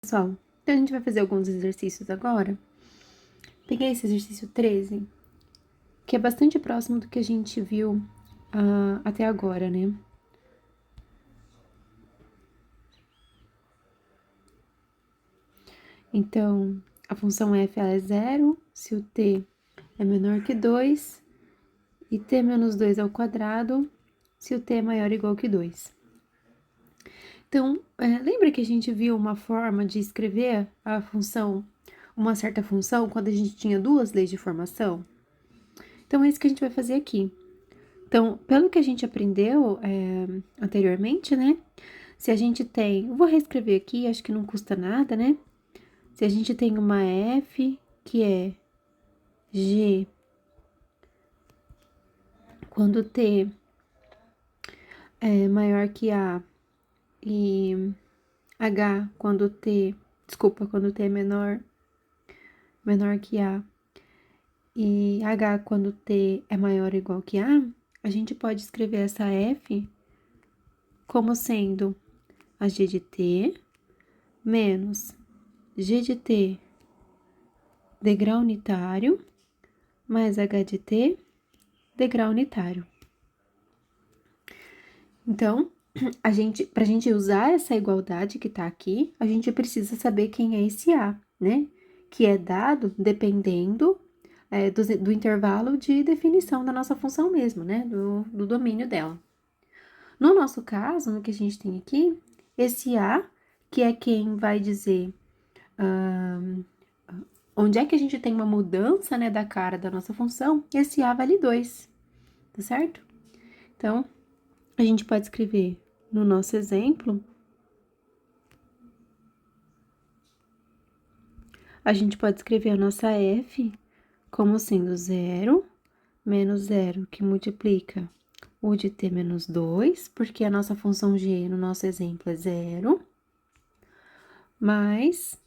pessoal? Então, a gente vai fazer alguns exercícios agora. Peguei esse exercício 13, que é bastante próximo do que a gente viu até agora, né? Então, a função f ela é zero se o t é menor que 2 e t menos 2 ao quadrado se o t é maior ou igual que 2. Então, lembra que a gente viu uma forma de escrever a função, uma certa função, quando a gente tinha duas leis de formação? Então, é isso que a gente vai fazer aqui. Então, pelo que a gente aprendeu anteriormente, né? Se a gente tem, eu vou reescrever aqui, acho que não custa nada, né? Se a gente tem uma f que é g quando t é maior que a e h quando t é menor que a e h quando t é maior ou igual que a gente pode escrever essa f como sendo a g de t menos g de t degrau unitário mais h de t degrau unitário. Então, pra gente usar essa igualdade que tá aqui, a gente precisa saber quem é esse a, né? Que é dado dependendo do intervalo de definição da nossa função mesmo, né? Do domínio dela. No nosso caso, no que a gente tem aqui, esse a, que é quem vai dizer onde é que a gente tem uma mudança, né, da cara da nossa função, esse a vale 2, tá certo? Então, a gente pode escrever no nosso exemplo, a gente pode escrever a nossa f como sendo 0 menos 0, que multiplica o de t menos 2, porque a nossa função g no nosso exemplo é 0, mais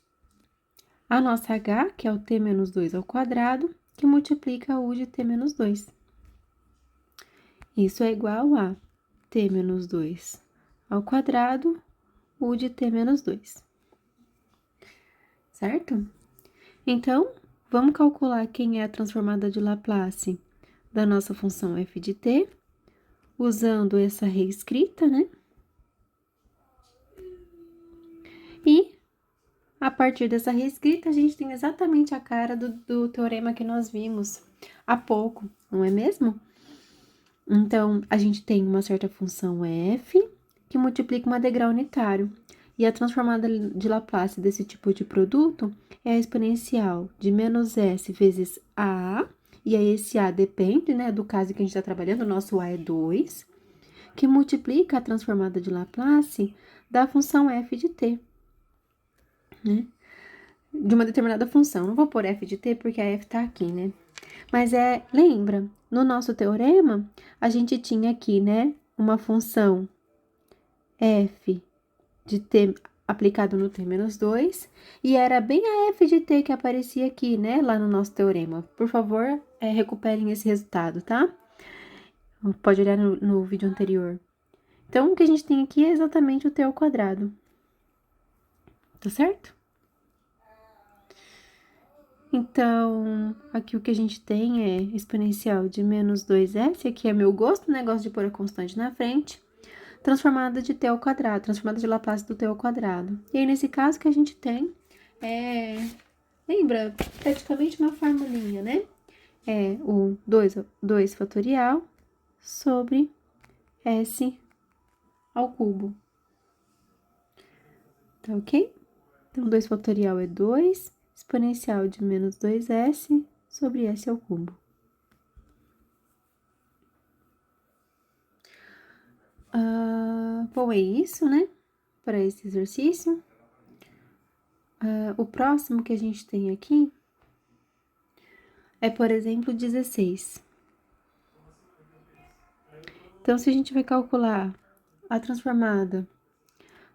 a nossa h, que é o t menos 2 ao quadrado, que multiplica o de t menos 2. Isso é igual a t menos 2 ao quadrado, u de t menos 2. Certo? Então, vamos calcular quem é a transformada de Laplace da nossa função f de t, usando essa reescrita, né? E, a partir dessa reescrita, a gente tem exatamente a cara do teorema que nós vimos há pouco, não é mesmo? Então, a gente tem uma certa função f que multiplica uma degrau unitário. E a transformada de Laplace desse tipo de produto é a exponencial de menos s vezes a, e aí esse a depende, né, do caso que a gente está trabalhando, o nosso a é 2, que multiplica a transformada de Laplace da função f de t, né? De uma determinada função. Não vou pôr f de t porque a f está aqui, né? Mas lembra, no nosso teorema, a gente tinha aqui, né, uma função f de t aplicado no t menos 2, e era bem a f de t que aparecia aqui, né, lá no nosso teorema. Por favor, recuperem esse resultado, tá? Pode olhar no vídeo anterior. Então, o que a gente tem aqui é exatamente o t ao quadrado. Tá certo? Então, aqui o que a gente tem é exponencial de menos 2s, aqui é meu gosto, negócio de pôr a constante na frente, transformada de t ao quadrado, transformada de Laplace do t ao quadrado. E aí, nesse caso, que a gente tem lembra, praticamente uma formulinha, né? É o 2 fatorial sobre s ao cubo. Tá ok? Então, 2 fatorial é 2, exponencial de menos 2s sobre s ao cubo. Bom, é isso, né? Para esse exercício. O próximo que a gente tem aqui é, por exemplo, 16. Então, se a gente vai calcular a transformada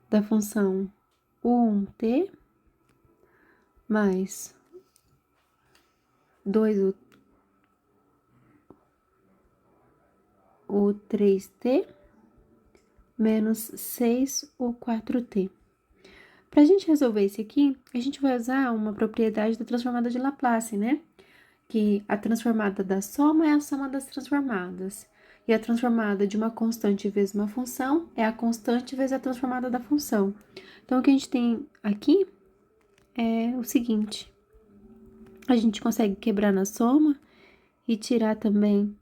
da função u1t mais 2 o 3t menos 6 o 4t. Para a gente resolver esse aqui, a gente vai usar uma propriedade da transformada de Laplace, né? Que a transformada da soma é a soma das transformadas. E a transformada de uma constante vezes uma função é a constante vezes a transformada da função. Então, o que a gente tem aqui é o seguinte. A gente consegue quebrar na soma e tirar também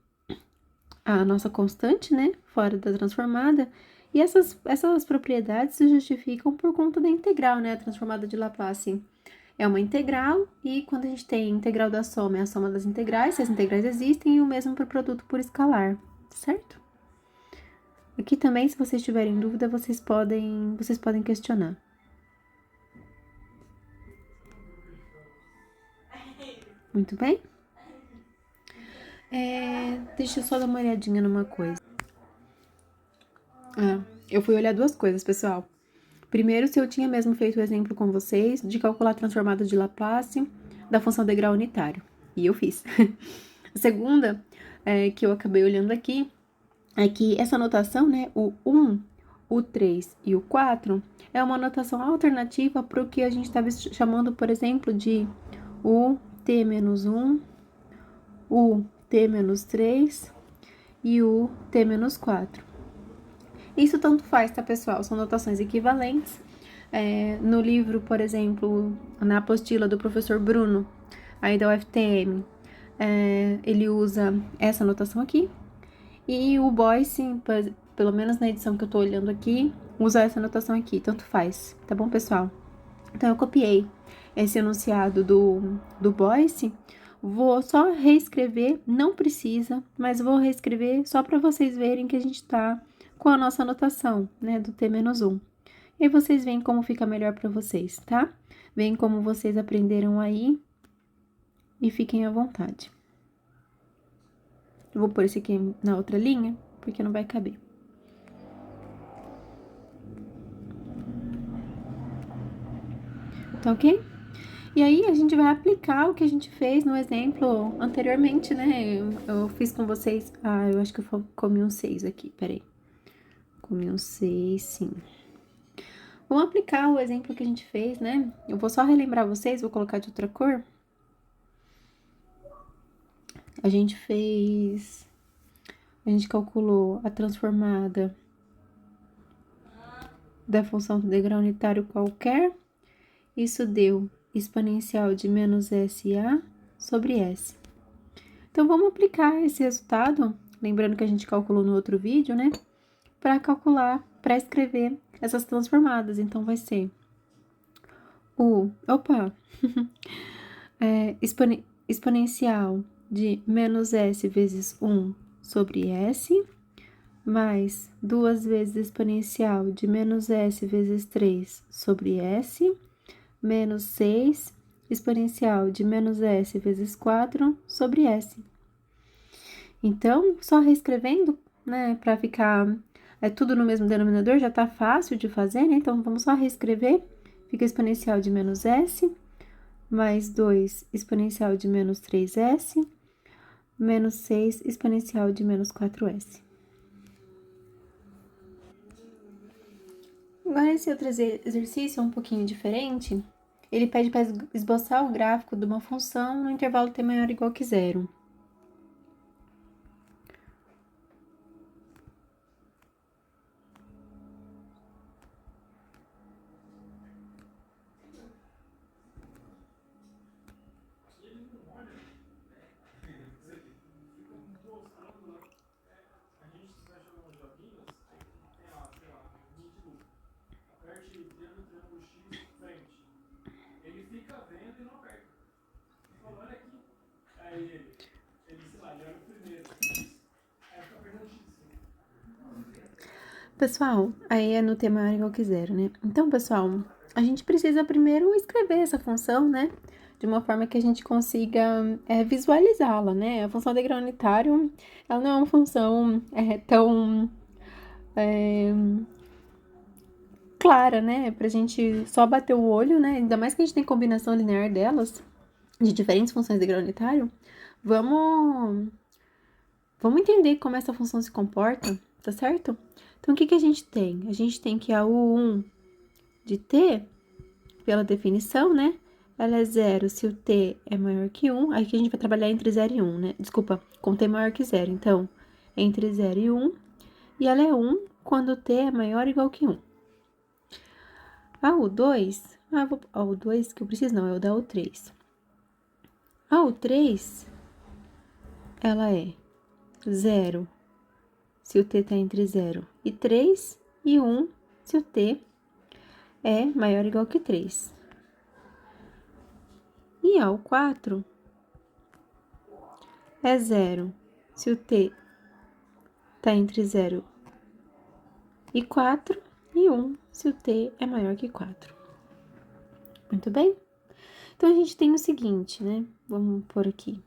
a nossa constante, né? Fora da transformada. E essas propriedades se justificam por conta da integral, né? A transformada de Laplace é uma integral, e quando a gente tem integral da soma, é a soma das integrais, se as integrais existem, e o mesmo para o produto por escalar, certo? Aqui também, se vocês tiverem dúvida, vocês podem questionar. Muito bem? Deixa eu só dar uma olhadinha numa coisa. Eu fui olhar duas coisas, pessoal. Primeiro, se eu tinha mesmo feito o exemplo com vocês de calcular a transformada de Laplace da função degrau unitário. E eu fiz. A segunda, que eu acabei olhando aqui, é que essa notação, né, o 1, o 3 e o 4, é uma notação alternativa para o que a gente estava chamando, por exemplo, de o t-1, o t-3 e o t-4. Isso tanto faz, tá, pessoal? São notações equivalentes. No livro, por exemplo, na apostila do professor Bruno, aí da UFTM, ele usa essa notação aqui. E o Boyce, pelo menos na edição que eu tô olhando aqui, usa essa notação aqui, tanto faz, tá bom, pessoal? Então, eu copiei esse enunciado do Boyce, vou só reescrever, não precisa, mas vou reescrever só para vocês verem que a gente tá com a nossa anotação, né, do T-1. E aí vocês veem como fica melhor para vocês, tá? Veem como vocês aprenderam aí e fiquem à vontade. Eu vou pôr esse aqui na outra linha, porque não vai caber. Tá ok? E aí, a gente vai aplicar o que a gente fez no exemplo anteriormente, né? Eu fiz com vocês... eu acho que eu comi um 6 aqui, peraí. Comi um 6, sim. Vamos aplicar o exemplo que a gente fez, né? Eu vou só relembrar vocês, vou colocar de outra cor. A gente calculou a transformada da função do degrau unitário qualquer. Isso deu exponencial de menos SA sobre S. Então, vamos aplicar esse resultado, lembrando que a gente calculou no outro vídeo, né? Para escrever essas transformadas. Então, vai ser exponencial de menos S vezes 1 sobre S, mais 2 vezes exponencial de menos S vezes 3 sobre S, menos 6 exponencial de menos S vezes 4 sobre S. Então, só reescrevendo, né, para ficar tudo no mesmo denominador, já tá fácil de fazer, né? Então, vamos só reescrever. Fica exponencial de menos S, mais 2 exponencial de menos 3S, menos 6 exponencial de menos 4S. Agora, esse outro exercício é um pouquinho diferente. Ele pede para esboçar o gráfico de uma função no intervalo t maior ou igual que 0. Pessoal, aí é no t maior ou igual que 0, né? Então, pessoal, a gente precisa primeiro escrever essa função, né? De uma forma que a gente consiga visualizá-la, né? A função degrau unitário, ela não é uma função tão clara, né? Pra gente só bater o olho, né? Ainda mais que a gente tem combinação linear delas, de diferentes funções de degrau unitário. Vamos entender como essa função se comporta, tá certo? Então, o que a gente tem? A gente tem que a U1 de t pela definição, né? Ela é 0 se o t é maior que 1. Aqui a gente vai trabalhar entre 0 e 1, né? Desculpa, com t maior que 0. Então, entre 0 e 1. E ela é 1 quando o t é maior ou igual que 1. A U2, o 2 que eu preciso não, é o da U3. A U3, ela é 0 se o t está entre 0 e 3, e 1 se o t é maior ou igual que 3. E a U4 é 0 se o t está entre 0 e 4, e 1 se o t é maior que 4. Muito bem? Então, a gente tem o seguinte, né? Vamos pôr aqui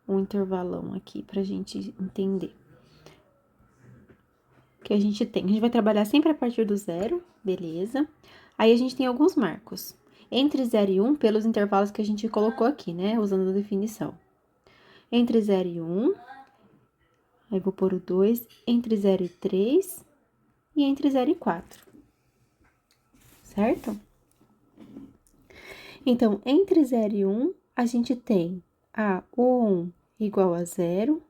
um intervalão aqui pra gente entender. Que a gente tem. A gente vai trabalhar sempre a partir do 0, beleza? Aí, a gente tem alguns marcos. Entre 0 e 1, pelos intervalos que a gente colocou aqui, né? Usando a definição. Entre 0 e 1, aí vou pôr o 2, entre 0 e 3, e entre 0 e 4. Certo? Então, entre 0 e 1, a gente tem o 1 igual a 0,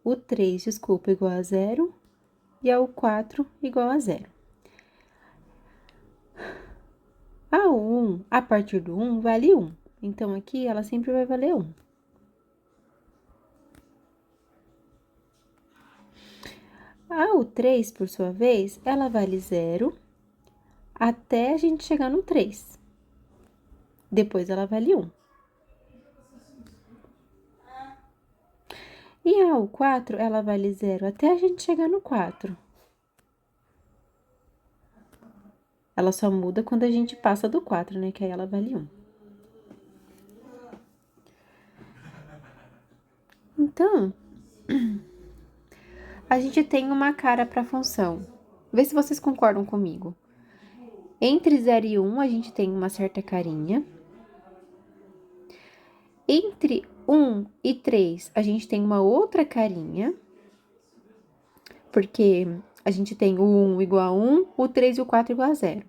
o 3, desculpa, igual a 0, e o 4 igual a 0. A 1, a partir do 1, vale 1. Então, aqui, ela sempre vai valer 1. A U3, por sua vez, ela vale 0 até a gente chegar no 3. Depois, ela vale 1. E a U4, ela vale 0 até a gente chegar no 4. Ela só muda quando a gente passa do 4, né? Que aí ela vale 1. Então, a gente tem uma cara para a função. Vê se vocês concordam comigo. Entre 0 e 1, a gente tem uma certa carinha. Entre 1 e 3, a gente tem uma outra carinha. Porque a gente tem o 1 igual a 1, o 3 e o 4 igual a 0.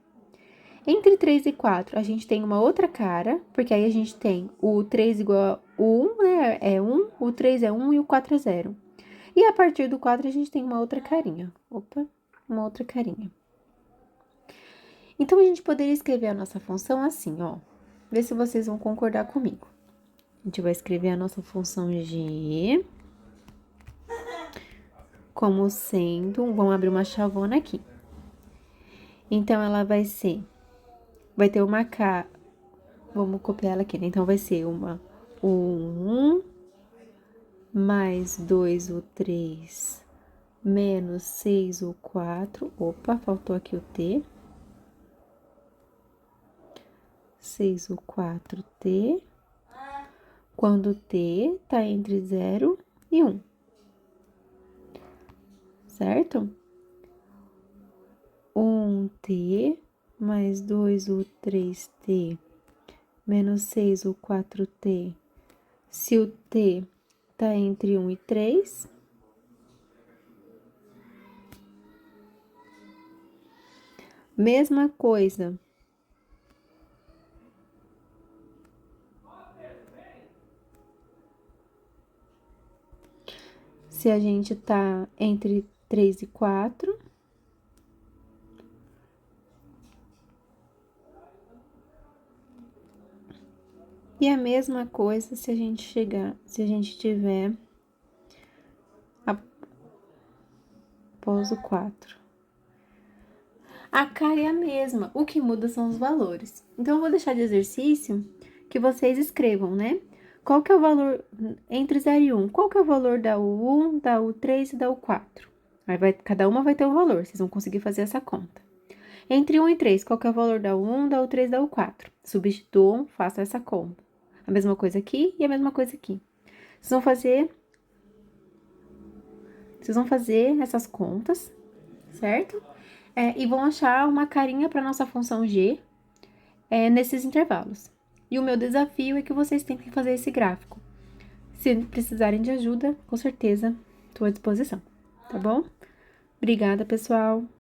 Entre 3 e 4, a gente tem uma outra cara, porque aí a gente tem o 3 igual a 1, né? É 1, o 3 é 1 e o 4 é 0. E a partir do 4, a gente tem uma outra carinha. Opa, uma outra carinha. Então, a gente poderia escrever a nossa função assim, ó. Vê se vocês vão concordar comigo. A gente vai escrever a nossa função g como sendo... Vamos abrir uma chavona aqui. Então, ela vai ser... Vai ter uma K... Vamos copiar ela aqui, né? Então, vai ser o 1 mais 2 o 3 menos 6 o 4. Opa, faltou aqui o T. 6 o 4T, quando T tá entre 0 e 1, certo? 1T mais 2 o 3T menos 6 o 4T, se o T tá entre 1 e 3. Mesma coisa. Se a gente tá entre 3 e 4. E a mesma coisa se a gente tiver após o 4. A cara é a mesma, o que muda são os valores. Então, eu vou deixar de exercício que vocês escrevam, né? Qual que é o valor entre 0 e 1? Qual que é o valor da U1, da U3 e da U4? Aí cada uma vai ter um valor, vocês vão conseguir fazer essa conta. Entre 1 e 3, qual que é o valor da U1, da U3 e da U4? Substituam, façam essa conta. A mesma coisa aqui e a mesma coisa aqui. Vocês vão fazer essas contas, certo? E vão achar uma carinha para nossa função g nesses intervalos. E o meu desafio é que vocês tentem fazer esse gráfico. Se precisarem de ajuda, com certeza, estou à disposição, tá bom? Obrigada, pessoal!